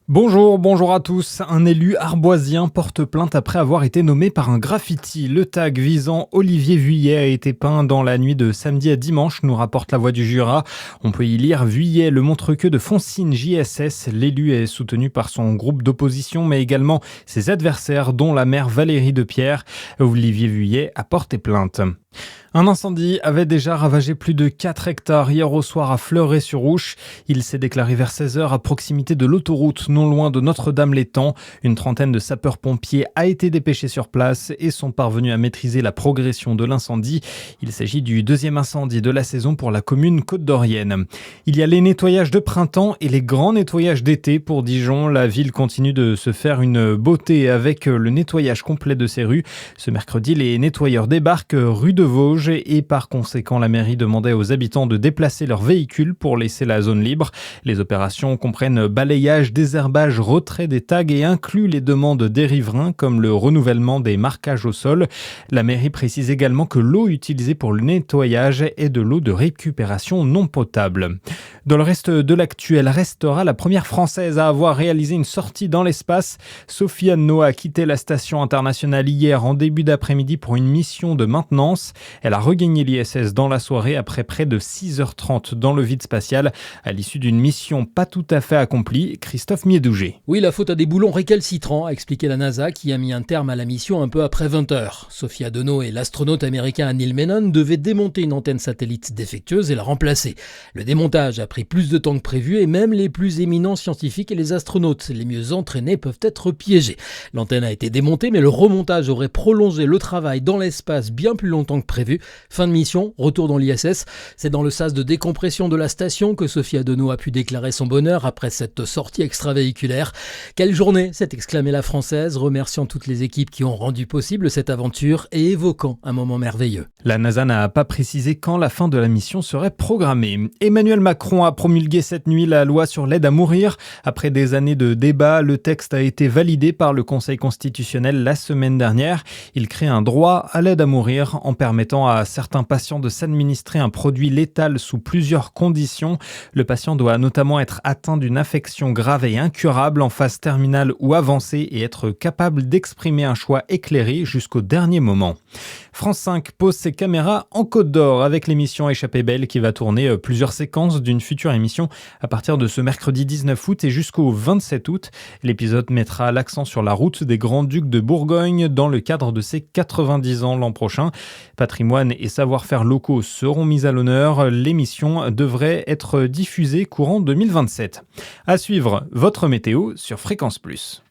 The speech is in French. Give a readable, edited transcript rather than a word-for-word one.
Bonjour à tous. Un élu arboisien porte plainte après avoir été nommé par un graffiti. Le tag visant Olivier Vuillet a été peint dans la nuit de samedi à dimanche, nous rapporte La Voix du Jura. On peut y lire Vuillet, le montre-queue de Foncine JSS. L'élu est soutenu par son groupe d'opposition, mais également ses adversaires, dont la maire Valérie Depierre. Olivier Vuillet a porté plainte. Un incendie avait déjà ravagé plus de 4 hectares hier au soir à Fleuret-sur-Ouche. Il s'est déclaré vers 16h à proximité de l'autoroute, non loin de Notre-Dame-l'Étang. Une trentaine de sapeurs-pompiers a été dépêchés sur place et sont parvenus à maîtriser la progression de l'incendie. Il s'agit du deuxième incendie de la saison pour la commune côte-d'Orienne. Il y a les nettoyages de printemps et les grands nettoyages d'été pour Dijon. La ville continue de se faire une beauté avec le nettoyage complet de ses rues. Ce mercredi, les nettoyeurs débarquent rue de Vosges et par conséquent la mairie demandait aux habitants de déplacer leurs véhicules pour laisser la zone libre. Les opérations comprennent balayage, désherbage, retrait des tags et incluent les demandes des riverains comme le renouvellement des marquages au sol. La mairie précise également que l'eau utilisée pour le nettoyage est de l'eau de récupération non potable. Dans le reste de l'actu, elle restera la première française à avoir réalisé une sortie dans l'espace. Sophie Anneau a quitté la station internationale hier en début d'après-midi pour une mission de maintenance. Elle a regagné l'ISS dans la soirée après près de 6h30 dans le vide spatial. À l'issue d'une mission pas tout à fait accomplie, Christophe Miedouget. Oui, la faute à des boulons récalcitrants, a expliqué la NASA qui a mis un terme à la mission un peu après 20h. Sophia Deneau et l'astronaute américain Neil Menon devaient démonter une antenne satellite défectueuse et la remplacer. Le démontage a pris plus de temps que prévu et même les plus éminents scientifiques et les astronautes les mieux entraînés peuvent être piégés. L'antenne a été démontée mais le remontage aurait prolongé le travail dans l'espace bien plus longtemps que prévu. Fin de mission, retour dans l'ISS. C'est dans le sas de décompression de la station que Sophia Deneau a pu déclarer son bonheur après cette sortie extravéhiculaire. Quelle journée, s'est exclamée la Française, remerciant toutes les équipes qui ont rendu possible cette aventure et évoquant un moment merveilleux. La NASA n'a pas précisé quand la fin de la mission serait programmée. Emmanuel Macron a promulgué cette nuit la loi sur l'aide à mourir. Après des années de débats, le texte a été validé par le Conseil constitutionnel la semaine dernière. Il crée un droit à l'aide à mourir en permettant à certains patients de s'administrer un produit létal sous plusieurs conditions. Le patient doit notamment être atteint d'une affection grave et incurable en phase terminale ou avancée et être capable d'exprimer un choix éclairé jusqu'au dernier moment. France 5 pose ses caméras en Côte d'Or avec l'émission Échappée belle qui va tourner plusieurs séquences d'une future émission à partir de ce mercredi 19 août et jusqu'au 27 août. L'épisode mettra l'accent sur la route des Grands-Ducs de Bourgogne dans le cadre de ses 90 ans l'an prochain. Patrimoine et savoir-faire locaux seront mis à l'honneur. L'émission devrait être diffusée courant 2027. À suivre, votre météo sur Fréquence Plus.